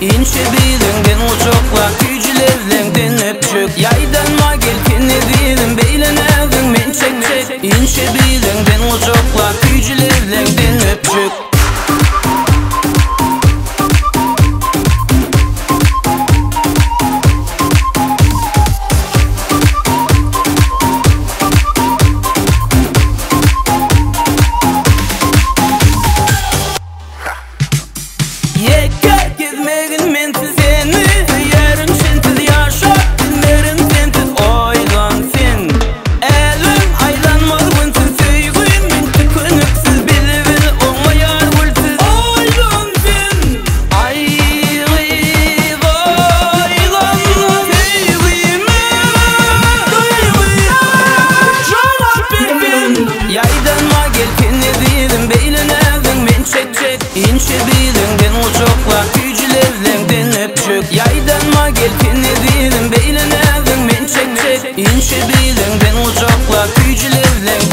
İnşe bilingen uçukla gücülerinden öpçük. Yaydanma gelkini değilim beylen evin men çek. İnşe bilingen uçukla gücülerinden öpçük. İnşe bilingen uçukla gücülerinden öpçük. Yaydanma gelkini değilim beylen evin men çek. İnşe bilingen uçukla gücülerinden